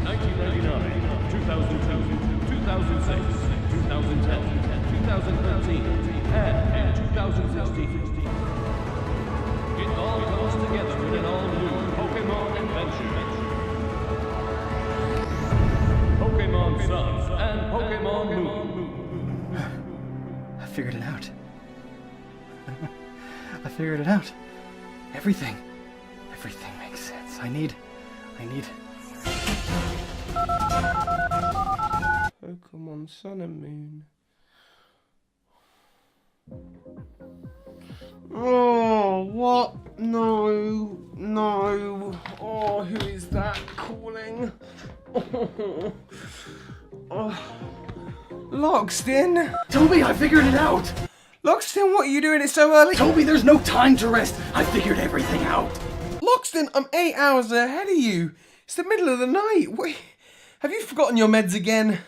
1999, 2002, 2006, 2010, 2013, and in 2016. It all comes together in an all-new Pokemon adventure. Pokemon Sun and Pokemon Moon. I figured it out. I figured it out. Everything makes sense. I need... Pokemon Sun and Moon. Oh, what? No. Oh, who is that calling? Lockstin? Toby, I figured it out! Lockstin, what are you doing? It's so early. Toby, there's no time to rest. I figured everything out. Lockstin, I'm 8 hours ahead of you. It's the middle of the night. Wait, have you forgotten your meds again?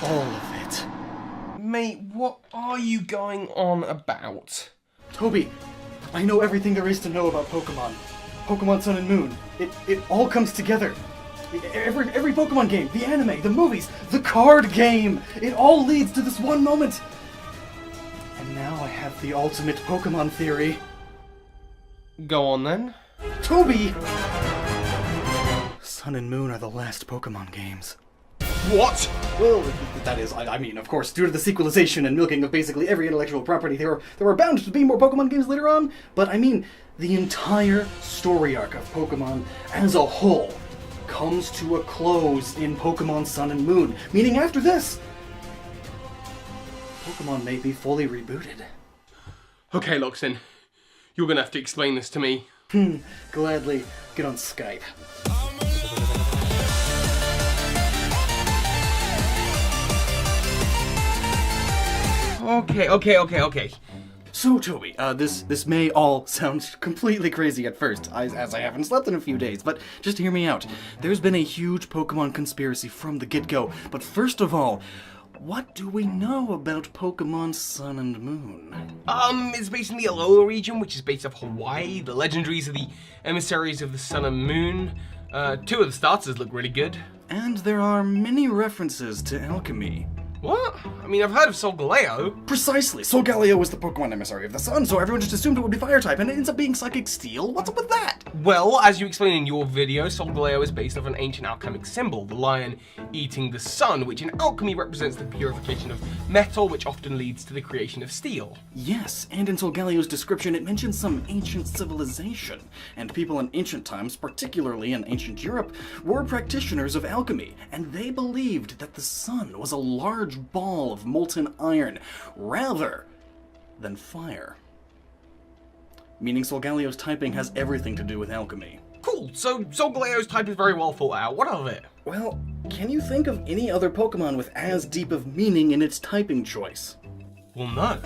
All of it. Mate, what are you going on about? Toby, I know everything there is to know about Pokemon. Pokemon Sun and Moon. It all comes together. Every Pokemon game, the anime, the movies, the card game. It all leads to this one moment. And now I have the ultimate Pokemon theory. Go on then. Toby! Sun and Moon are the last Pokemon games. What? Well, that is, I mean, of course, due to the sequelization and milking of basically every intellectual property, there were bound to be more Pokemon games later on, but I mean, the entire story arc of Pokemon as a whole comes to a close in Pokemon Sun and Moon, meaning after this, Pokemon may be fully rebooted. Okay, Lockstin, you're gonna have to explain this to me. Gladly. Get on Skype. Okay. So, Toby, this may all sound completely crazy at first, as I haven't slept in a few days, but just hear me out. There's been a huge Pokemon conspiracy from the get-go, but first of all, what do we know about Pokemon Sun and Moon? It's based in the Alola region, which is based off Hawaii. The legendaries are the emissaries of the Sun and Moon. 2 of the starters look really good. And there are many references to alchemy. What? I mean, I've heard of Solgaleo. Precisely! Solgaleo was the Pokemon emissary of the Sun, so everyone just assumed it would be Fire-type, and it ends up being Psychic Steel? What's up with that? Well, as you explained in your video, Solgaleo is based off an ancient alchemic symbol, the lion eating the sun, which in alchemy represents the purification of metal, which often leads to the creation of steel. Yes, and in Solgaleo's description it mentions some ancient civilization, and people in ancient times, particularly in ancient Europe, were practitioners of alchemy, and they believed that the sun was a large ball of molten iron, rather than fire. Meaning Solgaleo's typing has everything to do with alchemy. Cool, so Solgaleo's type is very well thought out. What of it? Well, can you think of any other Pokemon with as deep of meaning in its typing choice? Well, no.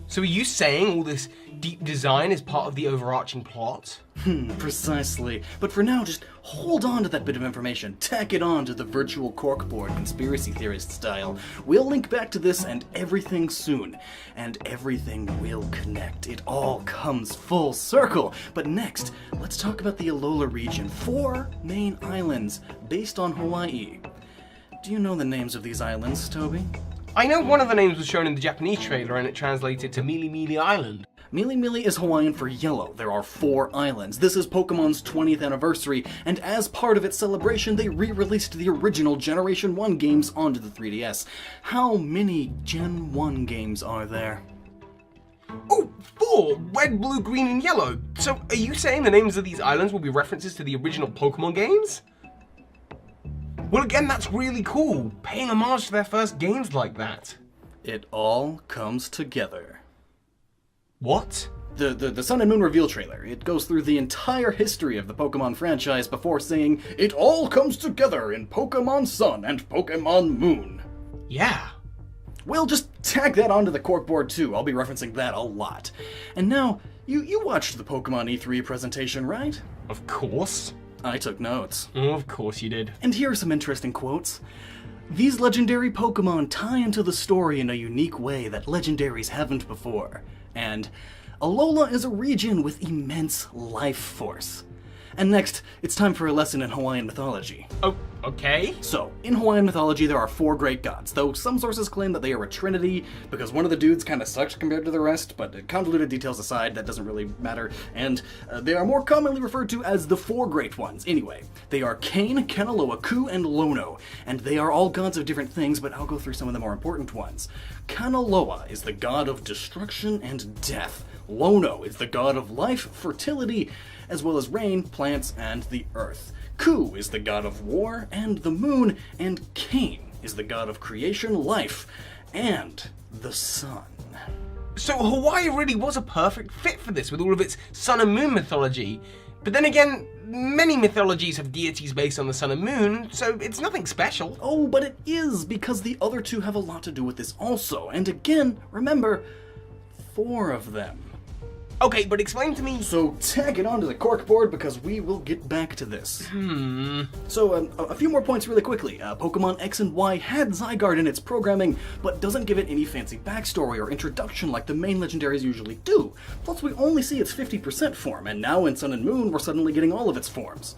So are you saying all this deep design is part of the overarching plot? Precisely. But for now, just hold on to that bit of information. Tack it on to the virtual corkboard conspiracy theorist style. We'll link back to this and everything soon. And everything will connect. It all comes full circle. But next, let's talk about the Alola region. 4 main islands based on Hawaii. Do you know the names of these islands, Toby? I know one of the names was shown in the Japanese trailer and it translated to Mili Mili Island. Mili Mili is Hawaiian for yellow. There are 4 islands. This is Pokemon's 20th anniversary, and as part of its celebration, they re-released the original Generation 1 games onto the 3DS. How many Gen 1 games are there? Oh, 4! Red, blue, green, and yellow. So are you saying the names of these islands will be references to the original Pokemon games? Well, again, that's really cool. Paying homage to their first games like that. It all comes together. What? The Sun and Moon reveal trailer. It goes through the entire history of the Pokemon franchise before saying, "It all comes together in Pokemon Sun and Pokemon Moon." Yeah. We'll just tag that onto the corkboard too. I'll be referencing that a lot. And now, you watched the Pokemon E3 presentation, right? Of course. I took notes. Oh, of course you did. And here are some interesting quotes. These legendary Pokemon tie into the story in a unique way that legendaries haven't before. And Alola is a region with immense life force. And next, it's time for a lesson in Hawaiian mythology. Oh, okay. So, in Hawaiian mythology, there are 4 great gods, though some sources claim that they are a trinity, because one of the dudes kind of sucks compared to the rest, but convoluted details aside, that doesn't really matter, and they are more commonly referred to as the 4 great ones. Anyway, they are Cain, Kanaloa, Ku, and Lono, and they are all gods of different things, but I'll go through some of the more important ones. Kanaloa is the god of destruction and death. Lono is the god of life, fertility, as well as rain, plants, and the earth. Ku is the god of war and the moon, and Cain is the god of creation, life, and the sun. So Hawaii really was a perfect fit for this with all of its sun and moon mythology. But then again, many mythologies have deities based on the sun and moon, so it's nothing special. Oh, but it is, because the other 2 have a lot to do with this also. And again, remember, 4 of them. Okay, but explain to me... So tag it onto the corkboard because we will get back to this. So a few more points really quickly. Pokemon X and Y had Zygarde in its programming, but doesn't give it any fancy backstory or introduction like the main legendaries usually do. Plus we only see its 50% form, and now in Sun and Moon we're suddenly getting all of its forms.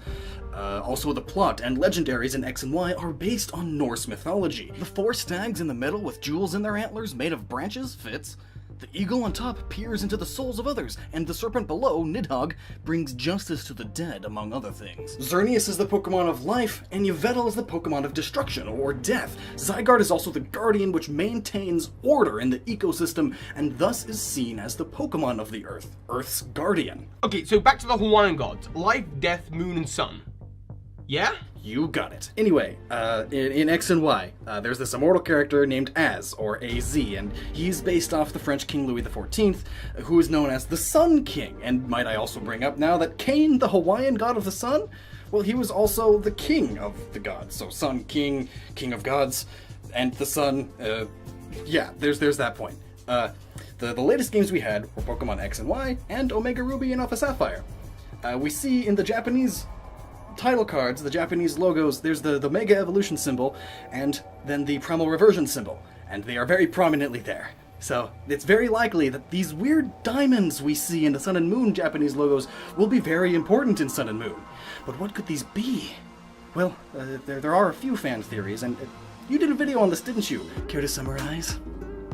Also, the plot and legendaries in X and Y are based on Norse mythology. The 4 stags in the middle with jewels in their antlers made of branches fits. The eagle on top peers into the souls of others, and the serpent below, Nidhogg, brings justice to the dead, among other things. Xerneas is the Pokemon of life, and Yveltal is the Pokemon of destruction, or death. Zygarde is also the guardian which maintains order in the ecosystem, and thus is seen as the Pokemon of the Earth, Earth's guardian. Okay, so back to the Hawaiian gods. Life, death, moon, and sun. Yeah? You got it. Anyway, in X and Y, there's this immortal character named Az, or AZ, and he's based off the French King Louis XIV, who is known as the Sun King. And might I also bring up now that Cain, the Hawaiian god of the sun, well, he was also the king of the gods. So Sun King, king of gods, and the sun, yeah, there's that point. The latest games we had were Pokemon X and Y, and Omega Ruby and Alpha Sapphire. We see in the Japanese title cards, the Japanese logos, there's the Mega Evolution symbol, and then the Primal Reversion symbol, and they are very prominently there. So, it's very likely that these weird diamonds we see in the Sun and Moon Japanese logos will be very important in Sun and Moon. But what could these be? Well, there are a few fan theories, and you did a video on this, didn't you? Care to summarize?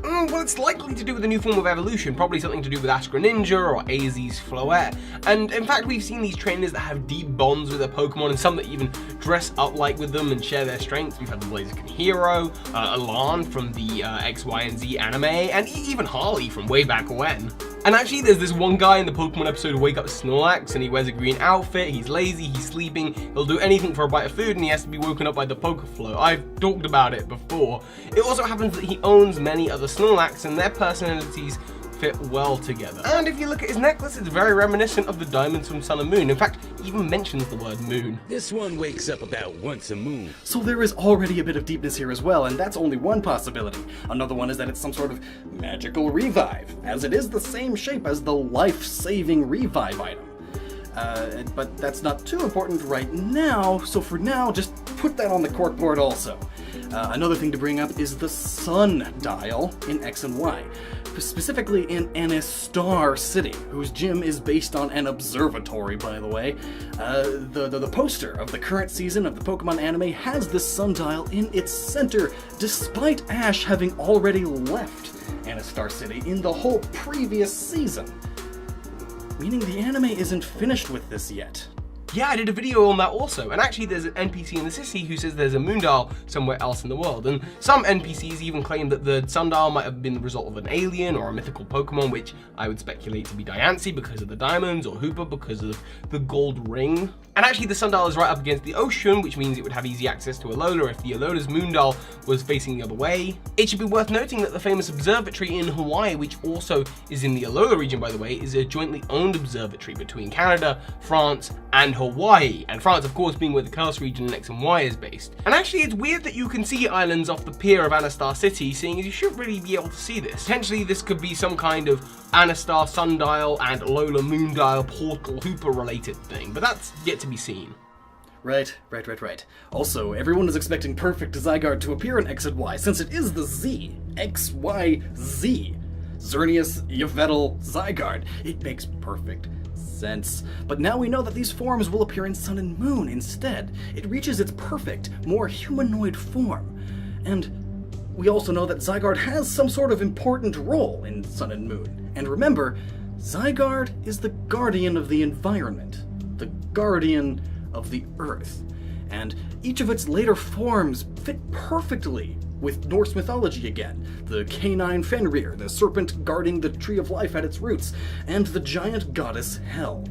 Well, it's likely to do with a new form of evolution, probably something to do with Astra Ninja or AZ's Floette. And in fact, we've seen these trainers that have deep bonds with their Pokemon, and some that even dress up like with them and share their strengths. We've had the Blaziken Hero, Elan from the X, Y, and Z anime, and even Harley from way back when. And actually, there's this one guy in the Pokemon episode Wake Up Snorlax, and he wears a green outfit, he's lazy, he's sleeping, he'll do anything for a bite of food, and he has to be woken up by the Pokeflow. I've talked about it before. It also happens that he owns many other Snorlax, and their personalities fit well together. And if you look at his necklace, it's very reminiscent of the diamonds from Sun and Moon. In fact, he even mentions the word moon. This one wakes up about once a moon. So there is already a bit of deepness here as well, and that's only one possibility. Another one is that it's some sort of magical revive, as it is the same shape as the life-saving revive item. But that's not too important right now, so for now, just put that on the corkboard also. Another thing to bring up is the sun dial in X and Y, specifically in Anistar City, whose gym is based on an observatory, by the way. The poster of the current season of the Pokemon anime has this sundial in its center, despite Ash having already left Anistar City in the whole previous season. Meaning the anime isn't finished with this yet. Yeah, I did a video on that also, and actually there's an NPC in the city who says there's a moon dial somewhere else in the world, and some NPCs even claim that the sundial might have been the result of an alien or a mythical Pokemon, which I would speculate to be Diancie because of the diamonds, or Hoopa because of the gold ring. And actually the sundial is right up against the ocean, which means it would have easy access to Alola if the Alola's moon dial was facing the other way. It should be worth noting that the famous observatory in Hawaii, which also is in the Alola region by the way, is a jointly owned observatory between Canada, France, and Hawaii, and France of course being where the Chaos region in X and Y is based. And actually it's weird that you can see islands off the pier of Anistar City, seeing as you shouldn't really be able to see this. Potentially this could be some kind of Anistar sundial and Alola moondial portal Hoopa related thing, but that's yet to be seen. Right. Also, everyone is expecting perfect Zygarde to appear in X and Y, since it is the Z. X, Y, Z. Xerneas, Yveltal, Zygarde. It makes perfect sense. But now we know that these forms will appear in Sun and Moon instead. It reaches its perfect, more humanoid form. And we also know that Zygarde has some sort of important role in Sun and Moon. And remember, Zygarde is the guardian of the environment, the guardian of the Earth. And each of its later forms fit perfectly with Norse mythology again. The canine Fenrir, the serpent guarding the Tree of Life at its roots, and the giant goddess Hel,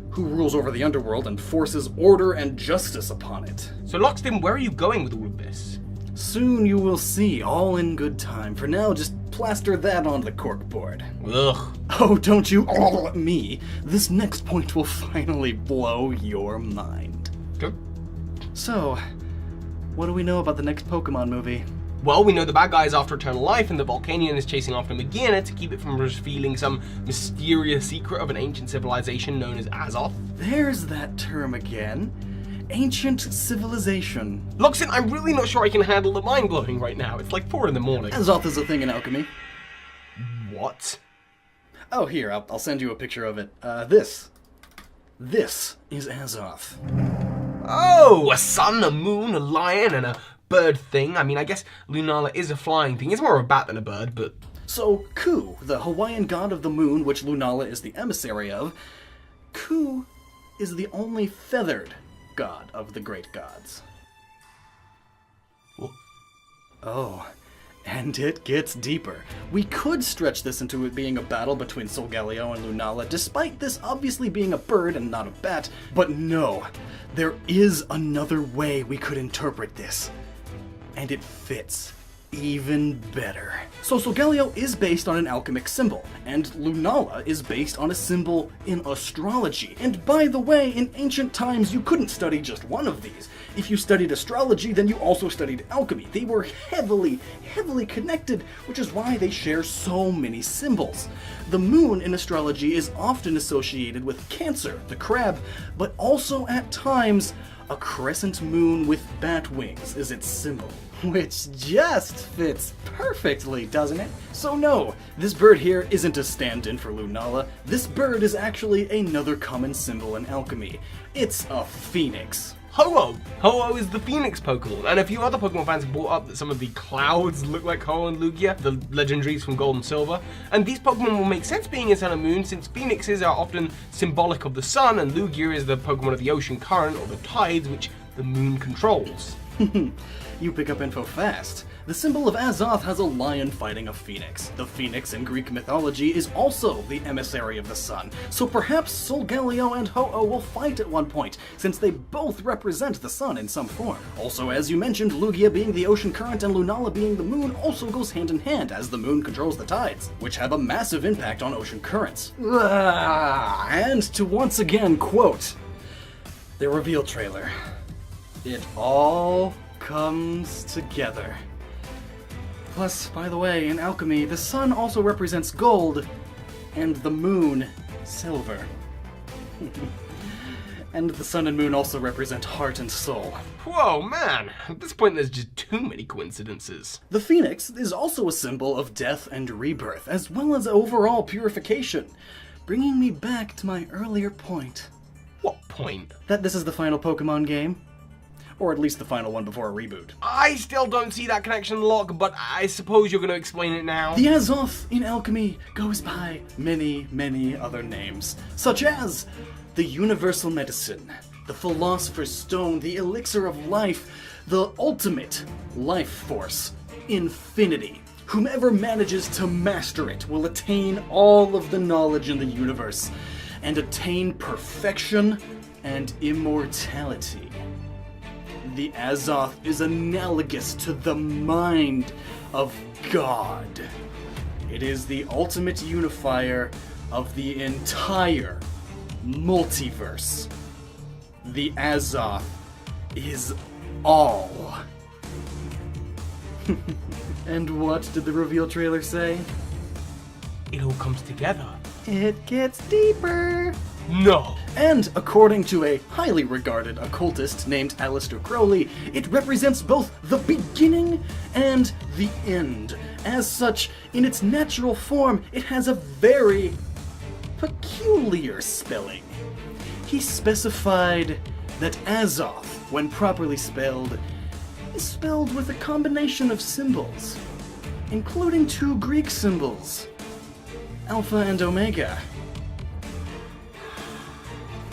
who rules over the underworld and forces order and justice upon it. So Lockstin, where are you going with all of this? Soon you will see, all in good time. For now, just plaster that on the corkboard. Ugh. Oh, don't you all me. This next point will finally blow your mind. Go. So, what do we know about the next Pokemon movie? Well, we know the bad guy is after Eternal Life, and the Volcanion is chasing after Magina to keep it from revealing some mysterious secret of an ancient civilization known as Azoth. There's that term again. Ancient civilization. Lockstin, I'm really not sure I can handle the mind-blowing right now. It's like 4 in the morning. Azoth is a thing in alchemy. What? Oh, here, I'll send you a picture of it. This is Azoth. Oh, a sun, a moon, a lion, and a bird thing. I mean, I guess Lunala is a flying thing. It's more of a bat than a bird, but... So, Ku, the Hawaiian god of the moon, which Lunala is the emissary of, Ku is the only feathered god of the great gods. What? Oh, and it gets deeper. We could stretch this into it being a battle between Solgaleo and Lunala, despite this obviously being a bird and not a bat, but no, there is another way we could interpret this, and it fits even better. So Solgaleo is based on an alchemic symbol, and Lunala is based on a symbol in astrology. And by the way, in ancient times you couldn't study just one of these. If you studied astrology, then you also studied alchemy. They were heavily connected, which is why they share so many symbols. The moon in astrology is often associated with Cancer, the crab, but also at times a crescent moon with bat wings is its symbol. Which just fits perfectly, doesn't it? So no, this bird here isn't a stand-in for Lunala. This bird is actually another common symbol in alchemy. It's a phoenix. Ho-Oh! Ho-Oh is the Phoenix Pokemon, and a few other Pokemon fans have brought up that some of the clouds look like Ho-Oh and Lugia, the legendaries from Gold and Silver, and these Pokemon will make sense being in Sun and Moon since Phoenixes are often symbolic of the sun, and Lugia is the Pokemon of the ocean current, or the tides, which the moon controls. You pick up info fast. The symbol of Azoth has a lion fighting a phoenix. The phoenix in Greek mythology is also the emissary of the sun, so perhaps Solgaleo and Ho-Oh will fight at one point, since they both represent the sun in some form. Also, as you mentioned, Lugia being the ocean current and Lunala being the moon also goes hand in hand, as the moon controls the tides, which have a massive impact on ocean currents. And to once again quote the reveal trailer, it all comes together. Plus, by the way, in alchemy, the sun also represents gold, and the moon, silver. And the sun and moon also represent heart and soul. Whoa, man! At this point, there's just too many coincidences. The phoenix is also a symbol of death and rebirth, as well as overall purification, bringing me back to my earlier point. What point? That this is the final Pokemon game. Or at least the final one before a reboot. I still don't see that connection, Locke, but I suppose you're going to explain it now. The Azoth in alchemy goes by many other names, such as the Universal Medicine, the Philosopher's Stone, the Elixir of Life, the ultimate life force, Infinity. Whomever manages to master it will attain all of the knowledge in the universe and attain perfection and immortality. The Azoth is analogous to the mind of God. It is the ultimate unifier of the entire multiverse. The Azoth is all. And what did the reveal trailer say? It all comes together. It gets deeper. No. And according to a highly regarded occultist named Aleister Crowley, it represents both the beginning and the end. As such, in its natural form, it has a very peculiar spelling. He specified that Azoth, when properly spelled, is spelled with a combination of symbols, including 2 Greek symbols, Alpha and Omega.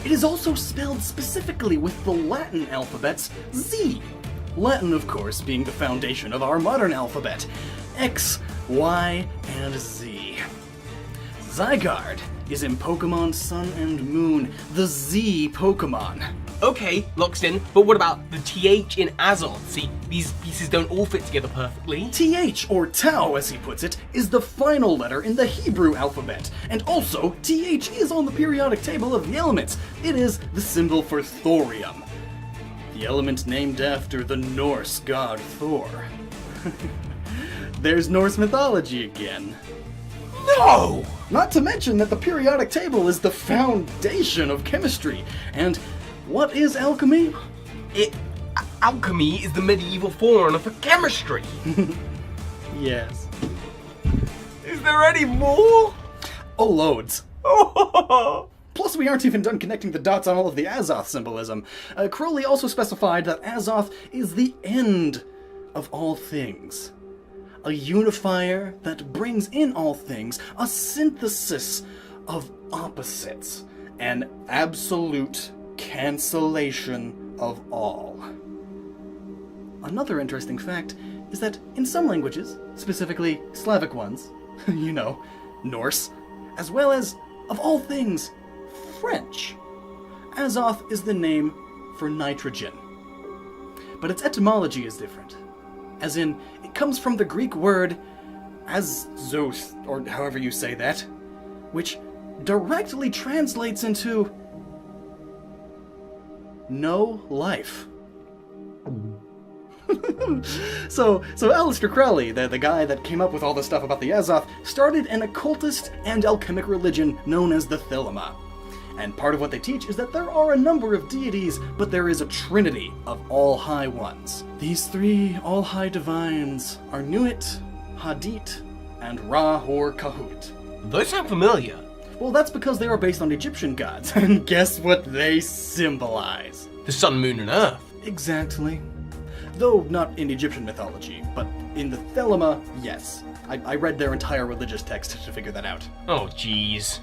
It is also spelled specifically with the Latin alphabets Z. Latin, of course, being the foundation of our modern alphabet. X, Y, and Z. Zygarde is in Pokemon Sun and Moon, the Z Pokemon. Okay, Loxton, but what about the TH in Azoth? See, these pieces don't all fit together perfectly. TH, or Tau as he puts it, is the final letter in the Hebrew alphabet. And also, TH is on the periodic table of the elements. It is the symbol for thorium, the element named after the Norse god Thor. There's Norse mythology again. No! Not to mention that the periodic table is the foundation of chemistry. And what is alchemy? Alchemy is the medieval forerunner for chemistry. Yes. Is there any more? Oh, loads. Plus, we aren't even done connecting the dots on all of the Azoth symbolism. Crowley also specified that Azoth is the end of all things. A unifier that brings in all things, a synthesis of opposites, an absolute cancellation of all. Another interesting fact is that in some languages, specifically Slavic ones, you know, Norse, as well as, of all things, French, Azoth is the name for nitrogen. But its etymology is different. As in, it comes from the Greek word azos, or however you say that, which directly translates into no life. So Aleister Crowley, the guy that came up with all the stuff about the Azoth, started an occultist and alchemic religion known as the Thelema. And part of what they teach is that there are a number of deities, but there is a trinity of all high ones. These 3 all high divines are Nuit, Hadit, and Ra-Hor-Kahut. Those sound familiar. Well, that's because they are based on Egyptian gods, and guess what they symbolize? The sun, moon, and earth. Exactly. Though not in Egyptian mythology, but in the Thelema, yes. I read their entire religious text to figure that out. Oh, jeez.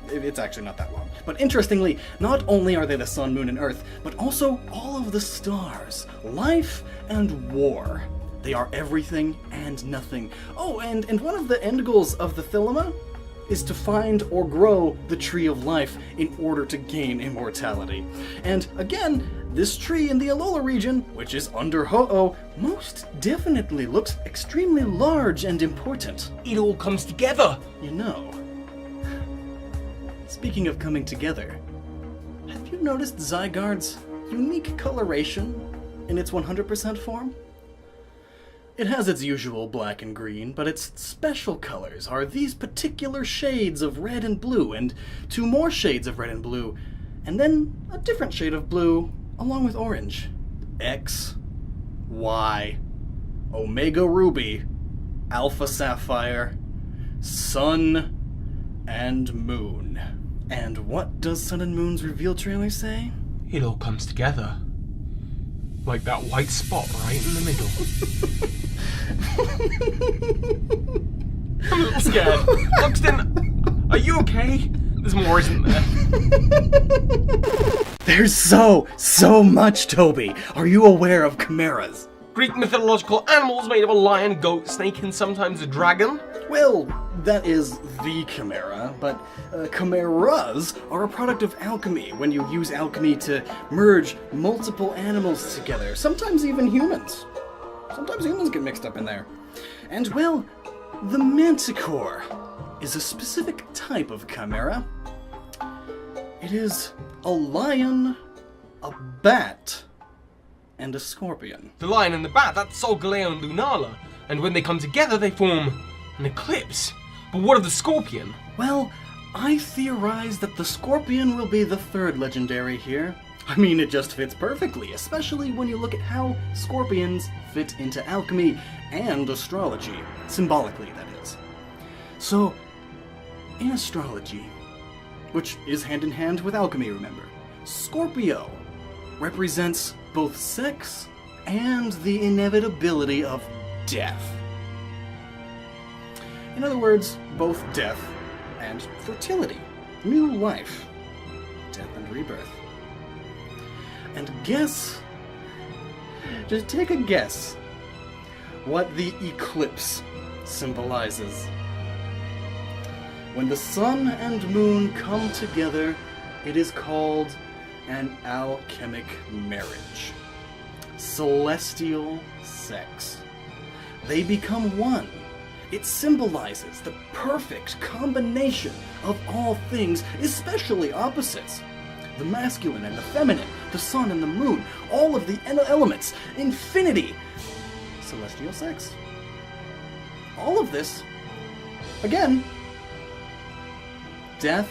It's actually not that long. But interestingly, not only are they the sun, moon, and earth, but also all of the stars, life and war. They are everything and nothing. Oh, and one of the end goals of the Thelema is to find or grow the tree of life in order to gain immortality. And again, this tree in the Alola region, which is under Ho-Oh, most definitely looks extremely large and important. It all comes together. You know. Speaking of coming together, have you noticed Zygarde's unique coloration in its 100% form? It has its usual black and green, but its special colors are these particular shades of red and blue, and 2 more shades of red and blue, and then a different shade of blue along with orange. X, Y, Omega Ruby, Alpha Sapphire, Sun, and Moon. And what does Sun and Moon's reveal trailer say? It all comes together. Like that white spot right in the middle. I'm a little scared. Loxton, are you okay? There's more, isn't there? There's so much, Toby. Are you aware of chimeras? Greek mythological animals made of a lion, goat, snake, and sometimes a dragon? Well, that is the chimera, but chimeras are a product of alchemy, when you use alchemy to merge multiple animals together, sometimes even humans. Sometimes humans get mixed up in there. And, well, the manticore is a specific type of chimera. It is a lion, a bat, and a scorpion. The lion and the bat, that's Solgaleo and Lunala, and when they come together they form an eclipse. But what of the scorpion? Well, I theorize that the scorpion will be the 3rd legendary here. I mean, it just fits perfectly, especially when you look at how scorpions fit into alchemy and astrology. Symbolically, that is. So, in astrology, which is hand in hand with alchemy, remember. Scorpio represents both sex and the inevitability of death. In other words, both death and fertility, new life, death and rebirth. And guess, just take a guess, what the eclipse symbolizes. When the sun and moon come together, it is called an alchemic marriage. Celestial sex. They become one. It symbolizes the perfect combination of all things, especially opposites. The masculine and the feminine, the sun and the moon, all of the elements, infinity, celestial sex. All of this, again, death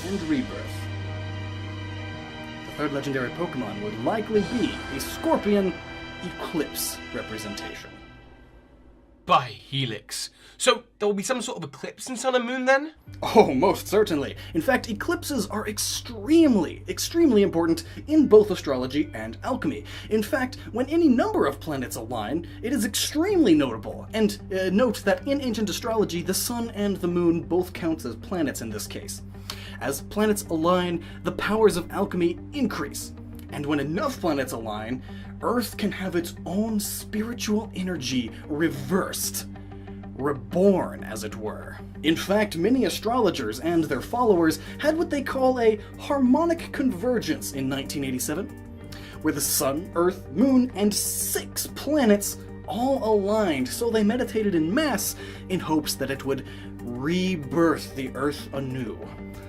and rebirth. The third legendary Pokemon would likely be a Scorpion Eclipse representation. By Helix. So there will be some sort of eclipse in Sun and Moon then? Oh, most certainly. In fact, eclipses are extremely important in both astrology and alchemy. In fact, when any number of planets align, it is extremely notable. And note that in ancient astrology, the sun and the moon both count as planets in this case. As planets align, the powers of alchemy increase. And when enough planets align, Earth can have its own spiritual energy reversed. Reborn, as it were. In fact, many astrologers and their followers had what they call a harmonic convergence in 1987, where the sun, earth, moon, and 6 planets all aligned, so they meditated in mass in hopes that it would rebirth the earth anew.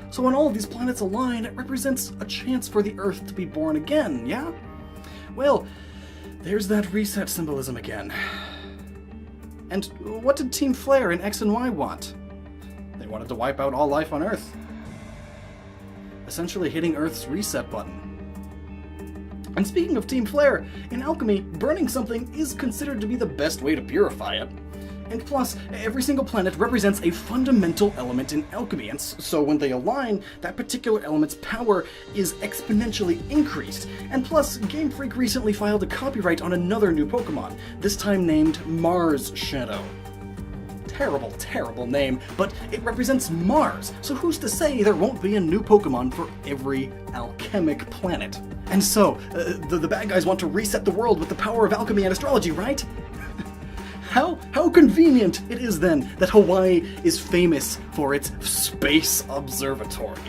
So when all of these planets align, it represents a chance for the earth to be born again, yeah? Well, there's that reset symbolism again. And what did Team Flare in X and Y want? They wanted to wipe out all life on Earth. Essentially hitting Earth's reset button. And speaking of Team Flare, in alchemy, burning something is considered to be the best way to purify it. And plus, every single planet represents a fundamental element in alchemy, and so when they align, that particular element's power is exponentially increased. And plus, Game Freak recently filed a copyright on another new Pokemon, this time named Mars Shadow. Terrible, terrible name, but it represents Mars, so who's to say there won't be a new Pokemon for every alchemic planet? And so, the bad guys want to reset the world with the power of alchemy and astrology, right? How convenient it is then that Hawaii is famous for its space observatory.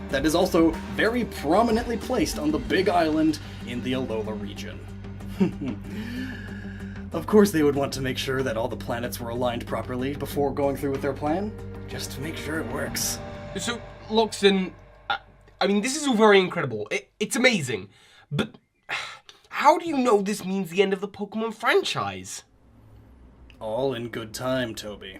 That is also very prominently placed on the big island in the Alola region. Of course they would want to make sure that all the planets were aligned properly before going through with their plan, just to make sure it works. So, Loxton, I mean, this is all very incredible. It's amazing. But how do you know this means the end of the Pokemon franchise? All in good time, Toby.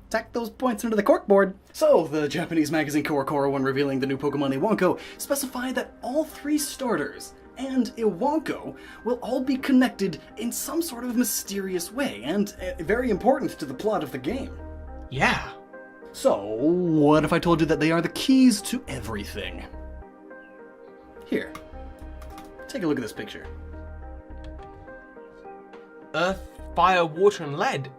Tack those points into the corkboard. So, the Japanese magazine Korokoro, when revealing the new Pokemon Iwanko, specified that all 3 starters and Iwanko will all be connected in some sort of mysterious way, and very important to the plot of the game. Yeah. So, what if I told you that they are the keys to everything? Here. Take a look at this picture. Earth, fire, water, and lead.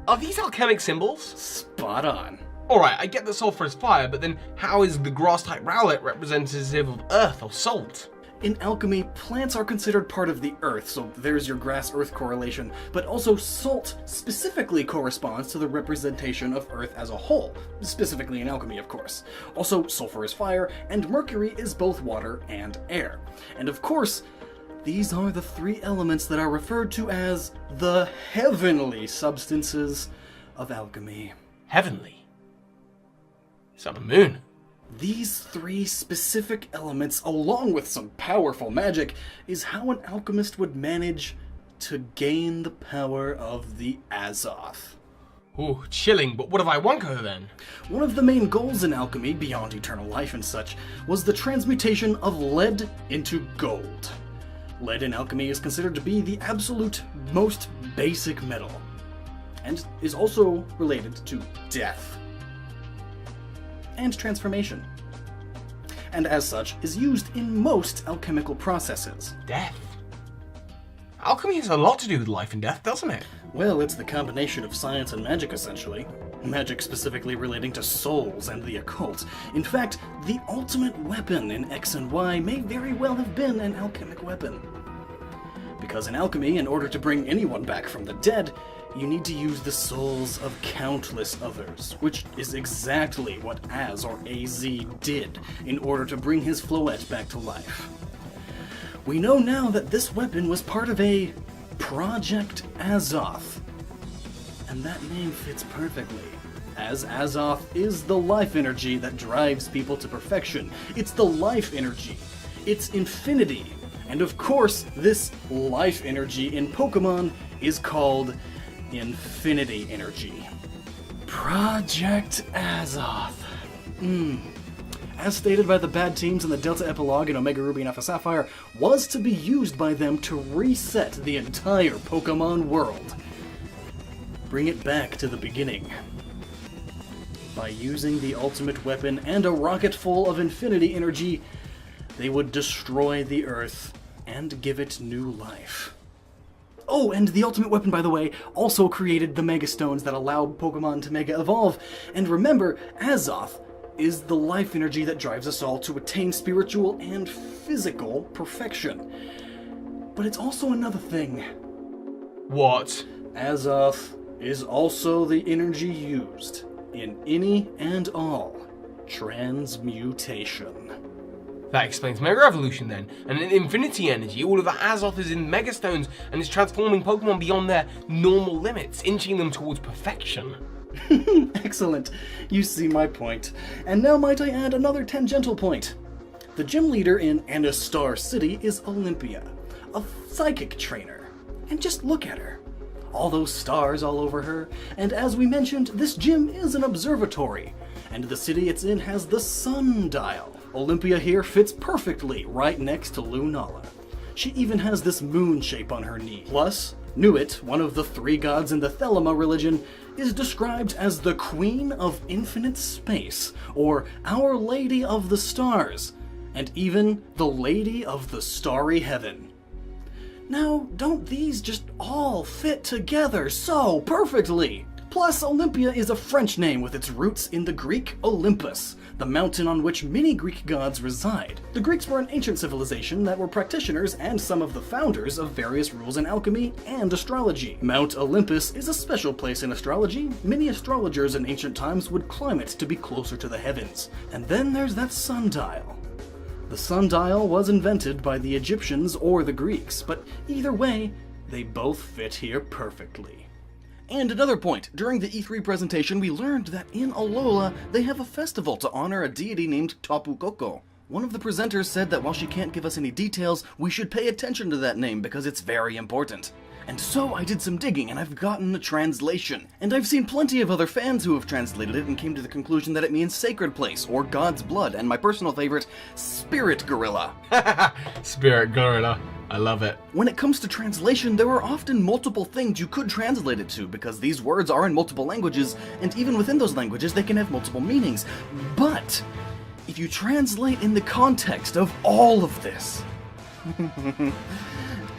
Are these alchemic symbols? Spot on. Alright, I get that sulfur is fire, but then how is the grass-type Rowlet representative of earth or salt? In alchemy, plants are considered part of the earth, so there's your grass-earth correlation, but also salt specifically corresponds to the representation of earth as a whole, specifically in alchemy, of course. Also, sulfur is fire, and mercury is both water and air. And of course, these are the 3 elements that are referred to as the heavenly substances of alchemy. Heavenly? Sun and Moon. These 3 specific elements, along with some powerful magic, is how an alchemist would manage to gain the power of the Azoth. Ooh, chilling, but what of Iwanko then? One of the main goals in alchemy, beyond eternal life and such, was the transmutation of lead into gold. Lead in alchemy is considered to be the absolute most basic metal, and is also related to death. and transformation, and as such is used in most alchemical processes. Death. Alchemy has a lot to do with life and death, doesn't it? Well, it's the combination of science and magic, essentially. Magic specifically relating to souls and the occult. In fact, the ultimate weapon in X and Y may very well have been an alchemic weapon. Because in alchemy, in order to bring anyone back from the dead, you need to use the souls of countless others, which is exactly what Az or AZ did in order to bring his Floette back to life. We know now that this weapon was part of a Project Azoth, and that name fits perfectly, as Azoth is the life energy that drives people to perfection. It's the life energy. It's infinity. And of course, this life energy in Pokemon is called Infinity Energy. Project Azoth. As stated by the bad teams in the Delta Epilogue in Omega Ruby and Alpha Sapphire, was to be used by them to reset the entire Pokemon world. Bring it back to the beginning. By using the ultimate weapon and a rocket full of infinity energy, they would destroy the Earth and give it new life. Oh, and the ultimate weapon, by the way, also created the Mega Stones that allow Pokemon to Mega Evolve. And remember, Azoth is the life energy that drives us all to attain spiritual and physical perfection. But it's also another thing. What? Azoth is also the energy used in any and all transmutation. That explains Mega Evolution then, and in Infinity Energy, all of the Azoth is in Mega Stones and is transforming Pokemon beyond their normal limits, inching them towards perfection. Excellent. You see my point. And now might I add another tangential point. The gym leader in Anastar City is Olympia, a psychic trainer. And just look at her. All those stars all over her. And as we mentioned, this gym is an observatory. And the city it's in has the sundial. Olympia here fits perfectly right next to Lunala. She even has this moon shape on her knee. Plus, Nuit, one of the three gods in the Thelema religion, is described as the Queen of Infinite Space, or Our Lady of the Stars, and even the Lady of the Starry Heaven. Now, don't these just all fit together so perfectly? Plus, Olympia is a French name with its roots in the Greek Olympus, the mountain on which many Greek gods reside. The Greeks were an ancient civilization that were practitioners and some of the founders of various rules in alchemy and astrology. Mount Olympus is a special place in astrology. Many astrologers in ancient times would climb it to be closer to the heavens. And then there's that sundial. The sundial was invented by the Egyptians or the Greeks, but either way, they both fit here perfectly. And another point, during the E3 presentation we learned that in Alola they have a festival to honor a deity named Tapu Koko. One of the presenters said that while she can't give us any details, we should pay attention to that name because it's very important. And so I did some digging and I've gotten a translation. And I've seen plenty of other fans who have translated it and came to the conclusion that it means sacred place or God's blood, and my personal favorite, spirit gorilla. Spirit Gorilla. I love it. When it comes to translation, there are often multiple things you could translate it to because these words are in multiple languages, and even within those languages they can have multiple meanings. But if you translate in the context of all of this,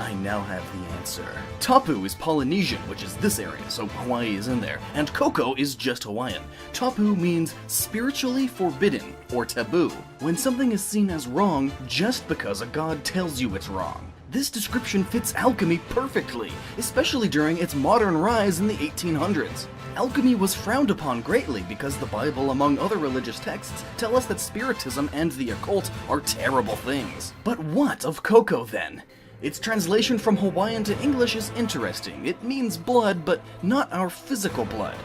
I now have the answer. Tapu is Polynesian, which is this area, so Hawaii is in there, and Koko is just Hawaiian. Tapu means spiritually forbidden, or taboo, when something is seen as wrong just because a god tells you it's wrong. This description fits alchemy perfectly, especially during its modern rise in the 1800s. Alchemy was frowned upon greatly because the Bible, among other religious texts, tell us that spiritism and the occult are terrible things. But what of Koko then? Its translation from Hawaiian to English is interesting. It means blood, but not our physical blood.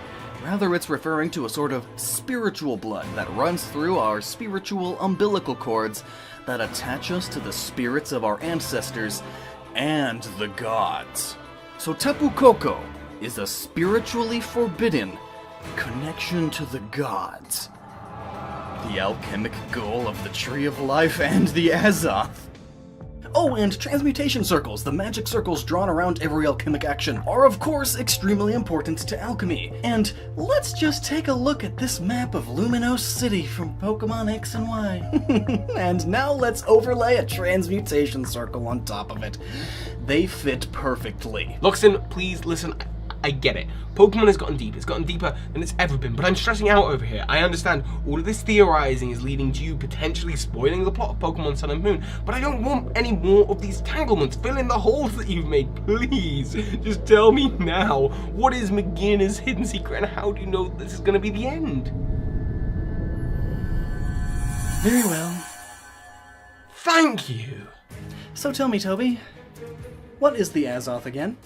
Rather, it's referring to a sort of spiritual blood that runs through our spiritual umbilical cords that attach us to the spirits of our ancestors and the gods. So Tapu Koko is a spiritually forbidden connection to the gods. The alchemic goal of the Tree of Life and the Azoth. Oh, and transmutation circles, the magic circles drawn around every alchemic action, are of course extremely important to alchemy. And let's just take a look at this map of Luminos City from Pokemon X and Y. And now let's overlay a transmutation circle on top of it. They fit perfectly. Loxton, please listen. I get it. Pokemon has gotten deep. It's gotten deeper than it's ever been. But I'm stressing out over here. I understand all of this theorizing is leading to you potentially spoiling the plot of Pokemon Sun and Moon. But I don't want any more of these tanglements. Fill in the holes that you've made, please. Just tell me now. What is Magearna's hidden secret, and how do you know this is going to be the end? Very well. Thank you. So tell me, Toby, what is the Azoth again?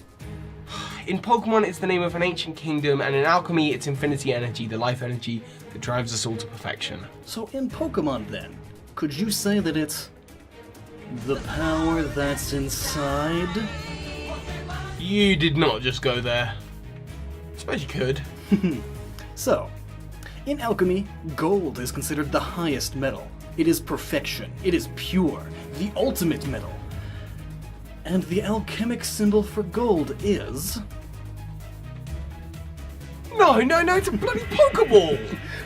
In Pokemon, it's the name of an ancient kingdom, and in alchemy, it's infinity energy, the life energy that drives us all to perfection. So in Pokemon then, could you say that it's the power that's inside? You did not just go there. I suppose you could. So, in alchemy, gold is considered the highest metal. It is perfection. It is pure, the ultimate metal. And the alchemic symbol for gold is... No, it's a bloody Pokeball!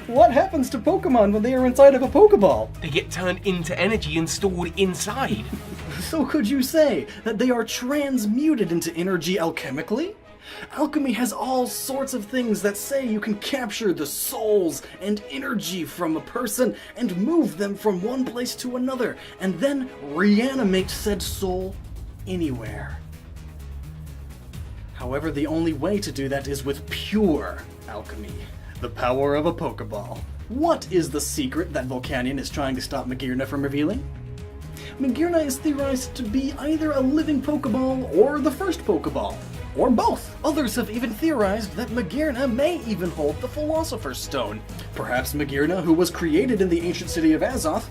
What happens to Pokemon when they are inside of a Pokeball? They get turned into energy and stored inside. So could you say that they are transmuted into energy alchemically? Alchemy has all sorts of things that say you can capture the souls and energy from a person and move them from one place to another, and then reanimate said soul anywhere. However, the only way to do that is with pure alchemy, the power of a Pokeball. What is the secret that Volcanion is trying to stop Magearna from revealing? Magearna is theorized to be either a living Pokeball or the first Pokeball, or both. Others have even theorized that Magearna may even hold the Philosopher's Stone. Perhaps Magearna, who was created in the ancient city of Azoth,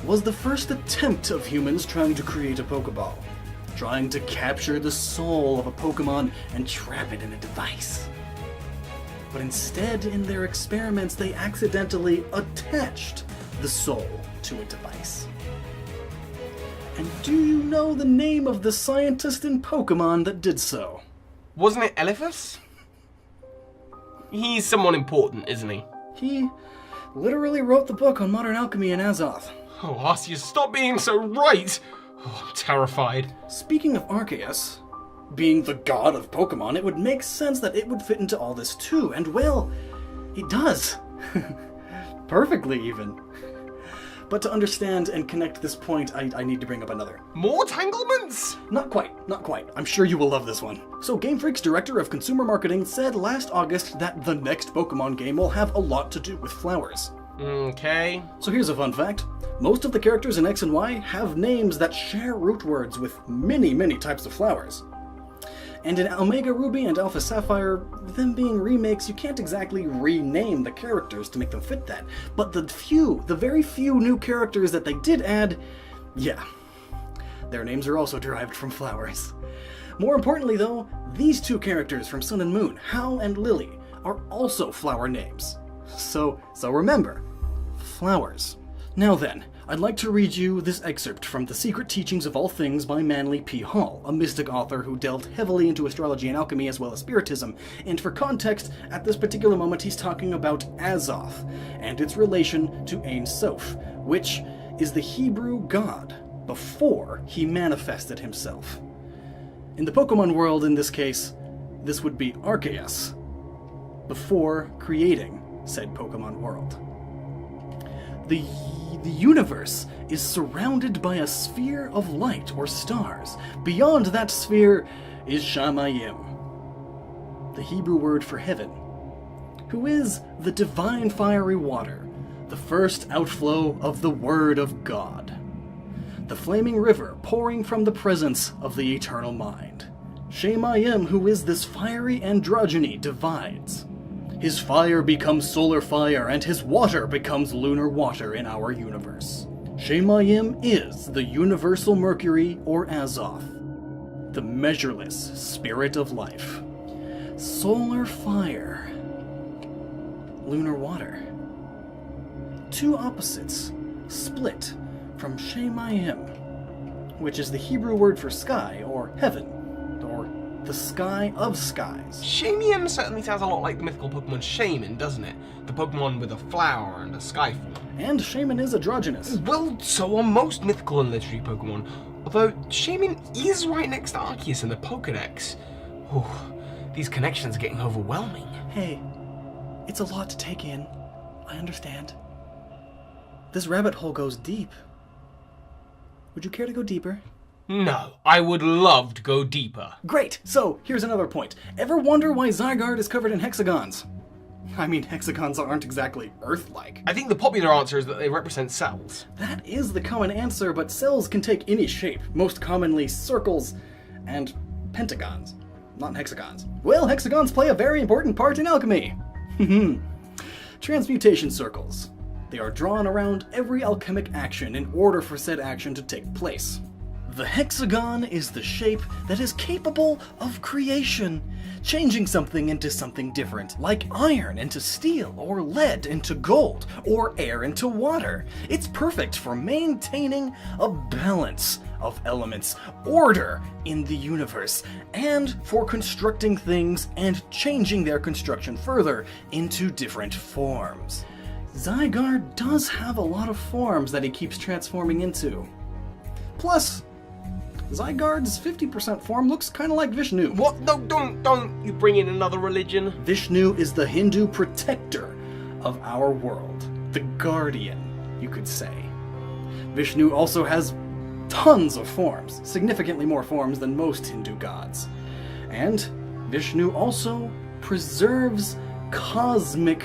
was the first attempt of humans trying to create a Pokeball, trying to capture the soul of a Pokemon and trap it in a device. But instead, in their experiments, they accidentally attached the soul to a device. And do you know the name of the scientist in Pokemon that did so? Wasn't it Elephas? He's someone important, isn't he? He literally wrote the book on modern alchemy in Azoth. Oh, Arceus, stop being so right! Oh, I'm terrified. Speaking of Arceus, being the god of Pokemon, it would make sense that it would fit into all this too, and well, it does. Perfectly even. But to understand and connect this point, I need to bring up another. More tanglements? Not quite. I'm sure you will love this one. So Game Freak's director of consumer marketing said last August that the next Pokemon game will have a lot to do with flowers. Okay. So here's a fun fact. Most of the characters in X and Y have names that share root words with many types of flowers. And in Omega Ruby and Alpha Sapphire, them being remakes, you can't exactly rename the characters to make them fit that. But the very few new characters that they did add, yeah, their names are also derived from flowers. More importantly though, these two characters from Sun and Moon, Hal and Lily, are also flower names. So remember, flowers. Now then, I'd like to read you this excerpt from The Secret Teachings of All Things by Manly P. Hall, a mystic author who delved heavily into astrology and alchemy as well as spiritism. And for context, at this particular moment he's talking about Azoth and its relation to Ein Sof, which is the Hebrew god before he manifested himself. In the Pokemon world, in this case, this would be Arceus, before creating said Pokemon world. The universe is surrounded by a sphere of light or stars. Beyond that sphere is Shamayim, the Hebrew word for heaven, who is the divine fiery water, the first outflow of the Word of God, the flaming river pouring from the presence of the eternal mind. Shamayim, who is this fiery androgyny, divides. His fire becomes solar fire, and his water becomes lunar water in our universe. Shamayim is the universal Mercury, or Azoth, the measureless spirit of life. Solar fire, lunar water. Two opposites split from Shamayim, which is the Hebrew word for sky, or heaven, or the sky of skies. Shamium certainly sounds a lot like the mythical Pokemon Shaman, doesn't it? The Pokemon with a flower and a sky form. And Shaman is androgynous. Well, so are most mythical and legendary Pokemon, although Shaman is right next to Arceus in the Pokedex. Whew, these connections are getting overwhelming. Hey, it's a lot to take in. I understand. This rabbit hole goes deep. Would you care to go deeper? No, I would love to go deeper. Great! So, here's another point. Ever wonder why Zygarde is covered in hexagons? I mean, hexagons aren't exactly Earth-like. I think the popular answer is that they represent cells. That is the common answer, but cells can take any shape, most commonly circles and pentagons, not hexagons. Well, hexagons play a very important part in alchemy. Transmutation circles. They are drawn around every alchemic action in order for said action to take place. The hexagon is the shape that is capable of creation, changing something into something different, like iron into steel, or lead into gold, or air into water. It's perfect for maintaining a balance of elements, order in the universe, and for constructing things and changing their construction further into different forms. Zygarde does have a lot of forms that he keeps transforming into. Plus, Zygarde's 50% form looks kind of like Vishnu. What? No, don't you bring in another religion? Vishnu is the Hindu protector of our world. The guardian, you could say. Vishnu also has tons of forms, significantly more forms than most Hindu gods. And Vishnu also preserves cosmic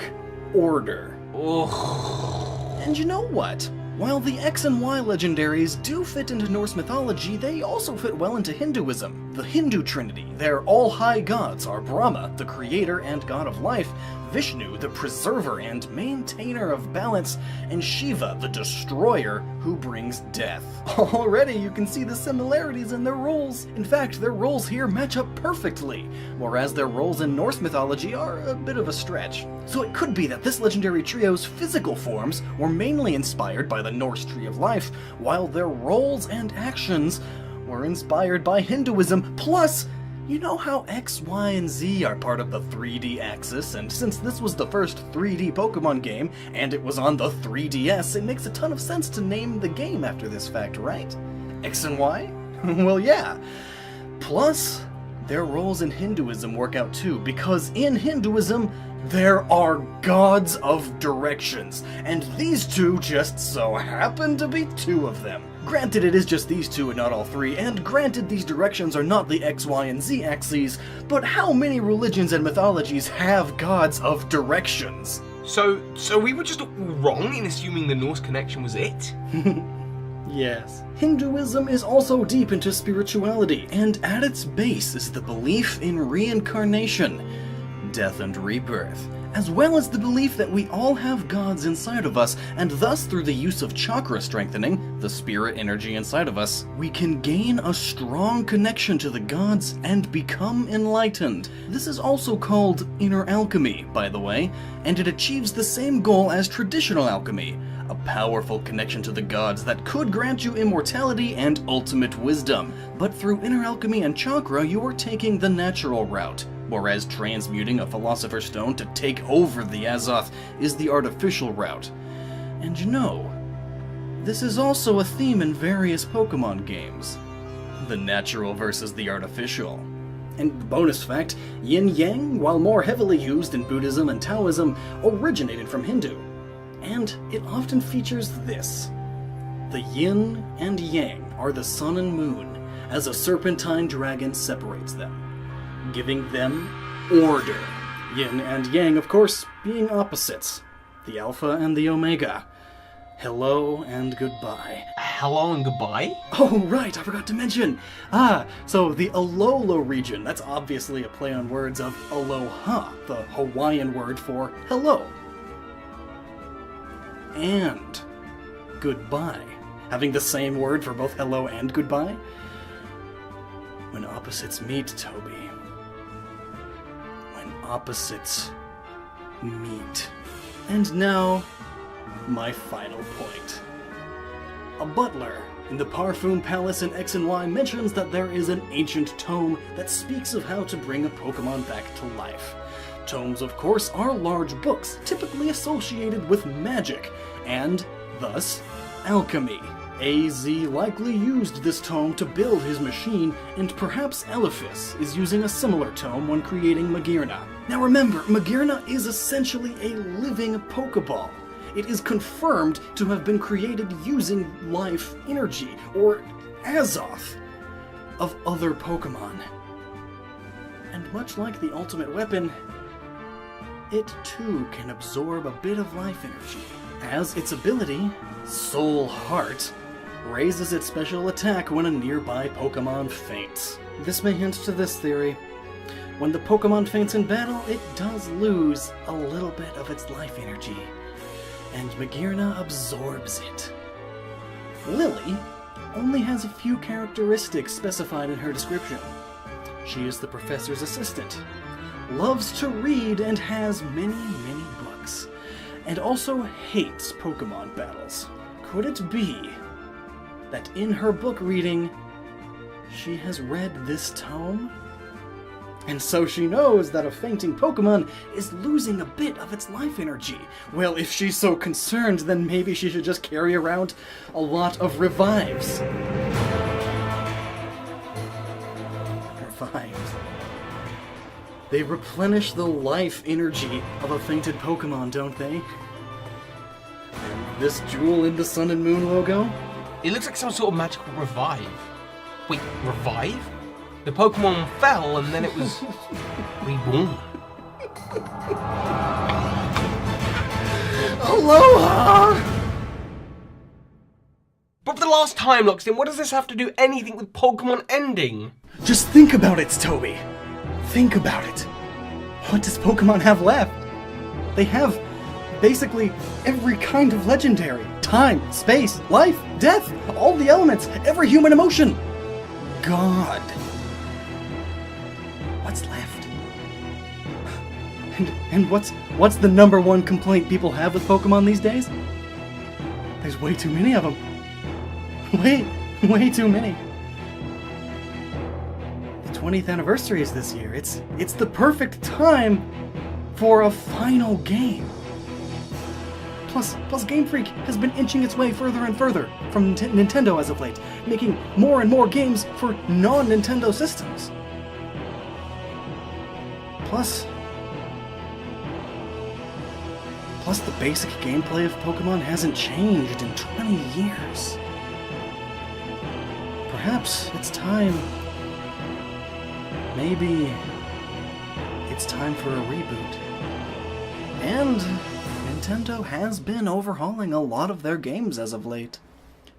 order. Ugh. And you know what? While the X and Y legendaries do fit into Norse mythology, they also fit well into Hinduism. The Hindu Trinity, their all-high gods, are Brahma, the creator and god of life, Vishnu, the preserver and maintainer of balance, and Shiva, the destroyer, who brings death. Already you can see the similarities in their roles. In fact, their roles here match up perfectly, whereas their roles in Norse mythology are a bit of a stretch. So it could be that this legendary trio's physical forms were mainly inspired by the Norse Tree of Life, while their roles and actions were inspired by Hinduism. Plus, you know how X, Y, and Z are part of the 3D axis, and since this was the first 3D Pokemon game, and it was on the 3DS, it makes a ton of sense to name the game after this fact, right? X and Y? Well, yeah. Plus, their roles in Hinduism work out too, because in Hinduism, there are gods of directions, and these two just so happen to be two of them. Granted, it is just these two and not all three, and granted these directions are not the X, Y, and Z axes, but how many religions and mythologies have gods of directions? So we were just wrong in assuming the Norse connection was it? Yes. Hinduism is also deep into spirituality, and at its base is the belief in reincarnation, death and rebirth, as well as the belief that we all have gods inside of us, and thus through the use of chakra strengthening, the spirit energy inside of us, we can gain a strong connection to the gods and become enlightened. This is also called inner alchemy, by the way, and it achieves the same goal as traditional alchemy, a powerful connection to the gods that could grant you immortality and ultimate wisdom. But through inner alchemy and chakra, you are taking the natural route, whereas transmuting a Philosopher's Stone to take over the Azoth is the artificial route. And you know, this is also a theme in various Pokemon games. The natural versus the artificial. And bonus fact, yin-yang, while more heavily used in Buddhism and Taoism, originated from Hindu. And it often features this. The yin and yang are the sun and moon, as a serpentine dragon separates them, giving them order. Yin and yang, of course, being opposites. The alpha and the omega. Hello and goodbye. Hello and goodbye? Oh, right, I forgot to mention. So the Alola region, that's obviously a play on words of aloha, the Hawaiian word for hello. And goodbye, having the same word for both hello and goodbye. When opposites meet, Toby. When opposites meet. And now, my final point. A butler in the Parfum Palace in X and Y mentions that there is an ancient tome that speaks of how to bring a Pokemon back to life. Tomes, of course, are large books, typically associated with magic, and, thus, alchemy. AZ likely used this tome to build his machine, and perhaps Elephas is using a similar tome when creating Magearna. Now remember, Magearna is essentially a living Pokeball. It is confirmed to have been created using life energy, or Azoth, of other Pokemon. And much like the ultimate weapon, it too can absorb a bit of life energy, as its ability, Soul Heart, raises its special attack when a nearby Pokemon faints. This may hint to this theory. When the Pokemon faints in battle, it does lose a little bit of its life energy, and Magearna absorbs it. Lily only has a few characteristics specified in her description. She is the professor's assistant, loves to read and has many books, and also hates Pokemon battles. Could it be that in her book reading, she has read this tome? And so she knows that a fainting Pokemon is losing a bit of its life energy. Well, if she's so concerned, then maybe she should just carry around a lot of revives. Revives. They replenish the life energy of a fainted Pokemon, don't they? And this jewel in the Sun and Moon logo? It looks like some sort of magical revive. Wait, revive? The Pokemon fell and then it was reborn. Aloha! But for the last time, Lockstin, what does this have to do anything with Pokemon ending? Just think about it, Toby. Think about it. What does Pokemon have left? They have basically every kind of legendary. Time, space, life, death, all the elements, every human emotion. God. What's left? And what's the number one complaint people have with Pokemon these days? There's way too many of them. Way too many. The 20th anniversary is this year. It's the perfect time for a final game. Plus Game Freak has been inching its way further and further from Nintendo as of late, making more and more games for non-Nintendo systems. Plus the basic gameplay of Pokemon hasn't changed in 20 years. Perhaps it's time. Maybe it's time for a reboot. And Nintendo has been overhauling a lot of their games as of late.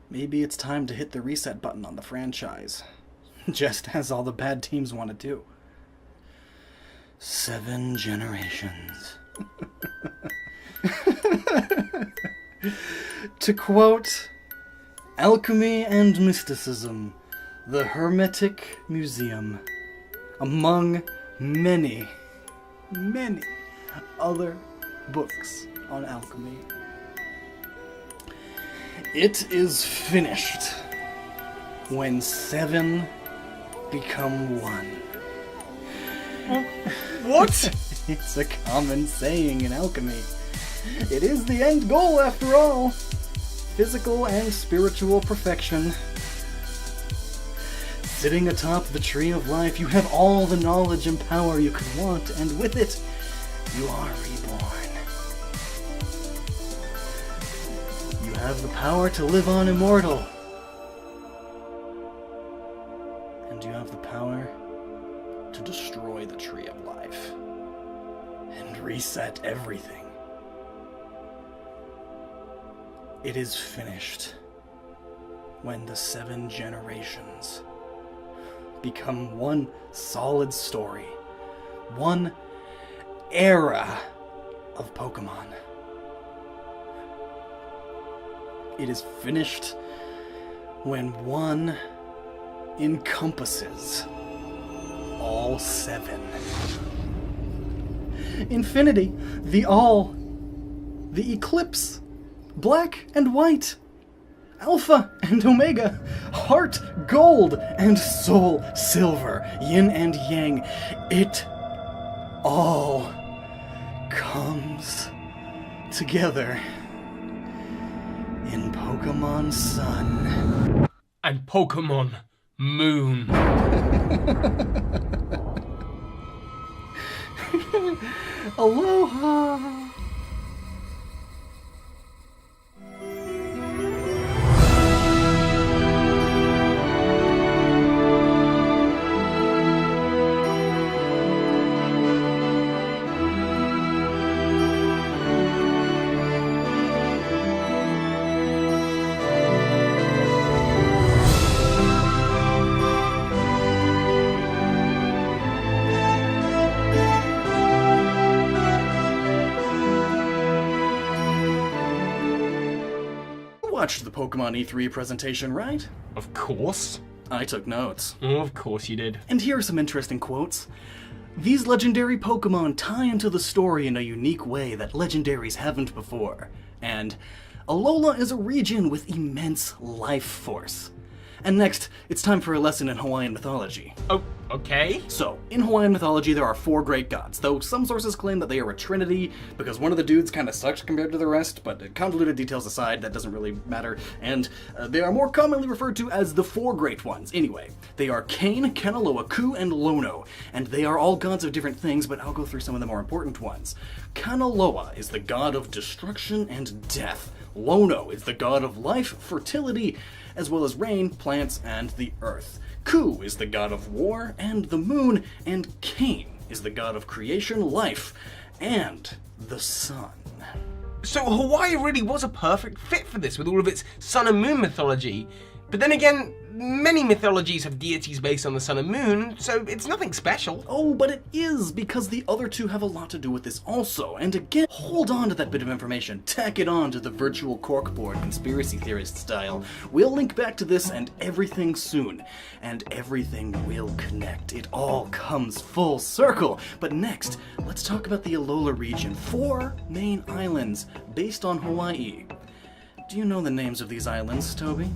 Maybe it's time to hit the reset button on the franchise, just as all the bad teams want to do. 7 generations. To quote Alchemy and Mysticism, the Hermetic Museum, among many other books on alchemy. It is finished when 7 become 1. What? It's a common saying in alchemy. It is the end goal after all. Physical and spiritual perfection. Sitting atop the tree of life, you have all the knowledge and power you could want, and with it, you are reborn. You have the power to live on immortal. And you have the power to destroy the tree of life and reset everything. It is finished when the 7 generations become one solid story, one era of Pokemon. It is finished when 1 encompasses all 7. Infinity, the All, the Eclipse, Black and White, Alpha and Omega, heart gold and soul silver, yin and yang. It all comes together in Pokemon Sun. And Pokemon Moon. Aloha! Watched the Pokemon E3 presentation, right? Of course. I took notes. Oh, of course you did. And here are some interesting quotes. These legendary Pokemon tie into the story in a unique way that legendaries haven't before. And Alola is a region with immense life force. And next, it's time for a lesson in Hawaiian mythology. Oh, okay. So, in Hawaiian mythology, there are 4 great gods, though some sources claim that they are a trinity, because one of the dudes kinda sucks compared to the rest, but convoluted details aside, that doesn't really matter, and they are more commonly referred to as the 4 great ones. Anyway, they are Kane, Kanaloa, Ku, and Lono, and they are all gods of different things, but I'll go through some of the more important ones. Kanaloa is the god of destruction and death. Lono is the god of life, fertility, as well as rain, plants, and the earth. Ku is the god of war and the moon, and Kane is the god of creation, life, and the sun. So Hawaii really was a perfect fit for this with all of its sun and moon mythology. But then again, many mythologies have deities based on the sun and moon, so it's nothing special. Oh, but it is, because the other 2 have a lot to do with this also. And again, hold on to that bit of information. Tack it on to the virtual corkboard conspiracy theorist style. We'll link back to this and everything soon. And everything will connect. It all comes full circle. But next, let's talk about the Alola region. 4 main islands based on Hawaii. Do you know the names of these islands, Toby?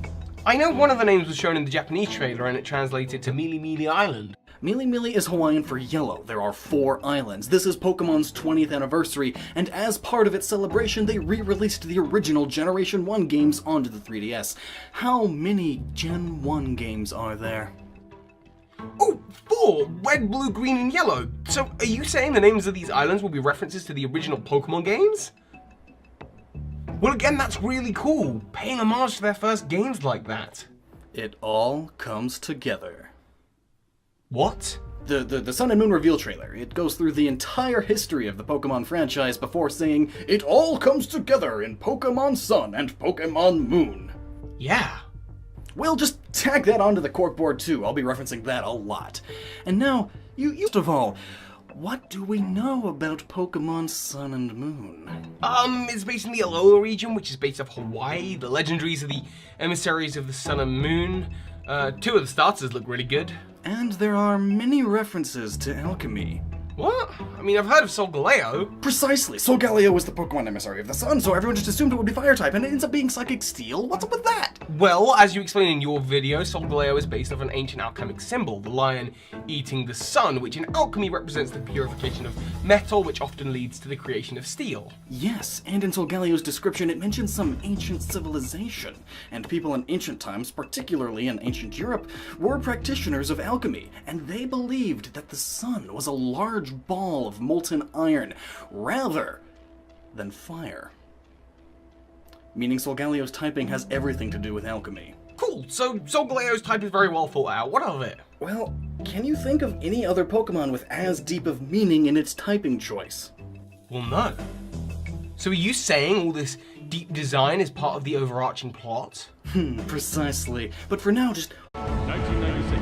I know one of the names was shown in the Japanese trailer and it translated to Mili Mili Island. Mili Mili is Hawaiian for yellow. There are 4 islands. This is Pokemon's 20th anniversary, and as part of its celebration, they re-released the original Generation 1 games onto the 3DS. How many Gen 1 games are there? Oh, 4! Red, blue, green, and yellow. So are you saying the names of these islands will be references to the original Pokemon games? Well, again, that's really cool, paying homage to their first games like that. It all comes together. What? The Sun and Moon reveal trailer, it goes through the entire history of the Pokemon franchise before saying, "It all comes together in Pokemon Sun and Pokemon Moon." Yeah. We'll just tag that onto the corkboard too, I'll be referencing that a lot. And now, first of all, what do we know about Pokemon Sun and Moon? It's based in the Alola region, which is based off Hawaii. The legendaries are the emissaries of the Sun and Moon. 2 of the starters look really good. And there are many references to alchemy. What? I mean, I've heard of Solgaleo. Precisely! Solgaleo was the Pokemon emissary of the Sun, so everyone just assumed it would be Fire-type, and it ends up being Psychic Steel? What's up with that? Well, as you explained in your video, Solgaleo is based off an ancient alchemic symbol, the lion eating the sun, which in alchemy represents the purification of metal, which often leads to the creation of steel. Yes, and in Solgaleo's description it mentions some ancient civilization, and people in ancient times, particularly in ancient Europe, were practitioners of alchemy, and they believed that the sun was a large ball of molten iron, rather than fire. Meaning Solgaleo's typing has everything to do with alchemy. Cool, so Solgaleo's type is very well thought out. What of it? Well, can you think of any other Pokemon with as deep of meaning in its typing choice? Well, no. So are you saying all this deep design is part of the overarching plot? Precisely. But for now, just 1996,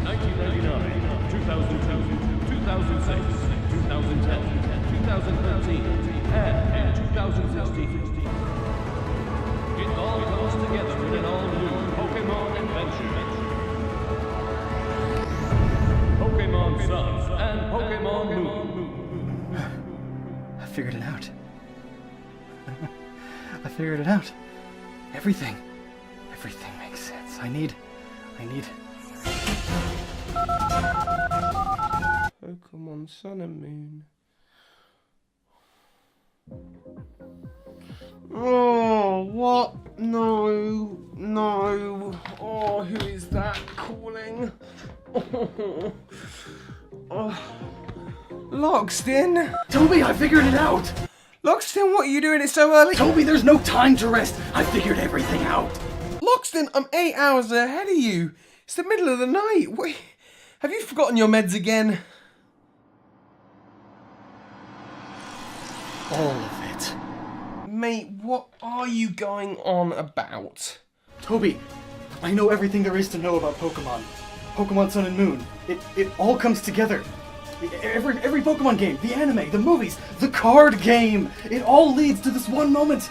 1999, 2002, 2006, 2010, 2013, and 2016. It all comes together in an all-new Pokemon adventure. Pokemon Sun and Pokemon Moon. I figured it out. I figured it out. Everything Everything makes sense. I need... Pokemon Sun and Moon. Oh, what? No, no. Oh, who is that calling? Oh. Lockstin? Toby, I figured it out! Lockstin, what are you doing it so early? Toby, there's no time to rest! I figured everything out! Lockstin, I'm 8 hours ahead of you. It's the middle of the night. Wait, have you forgotten your meds again? All of it. Mate, what are you going on about? Toby, I know everything there is to know about Pokemon. Pokemon Sun and Moon. It all comes together. Every Pokemon game, the anime, the movies, the card game. It all leads to this one moment.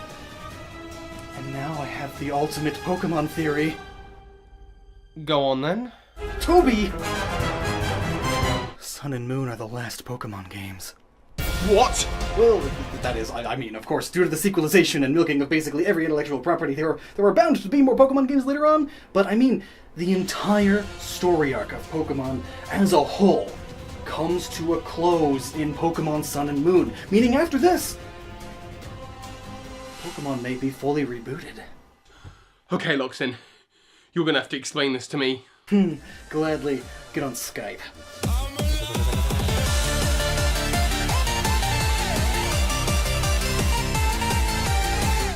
And now I have the ultimate Pokemon theory. Go on then. Toby! Sun and Moon are the last Pokemon games. What? Well, that is, I mean, of course, due to the sequelization and milking of basically every intellectual property, there were bound to be more Pokemon games later on, but I mean, the entire story arc of Pokemon as a whole comes to a close in Pokemon Sun and Moon, meaning after this, Pokemon may be fully rebooted. Okay, Loxin, you're gonna have to explain this to me. Gladly. Get on Skype.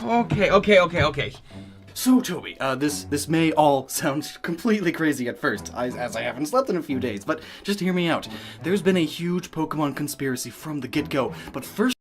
Okay. So, Toby, this may all sound completely crazy at first, as I haven't slept in a few days, but just hear me out. There's been a huge Pokemon conspiracy from the get-go, but first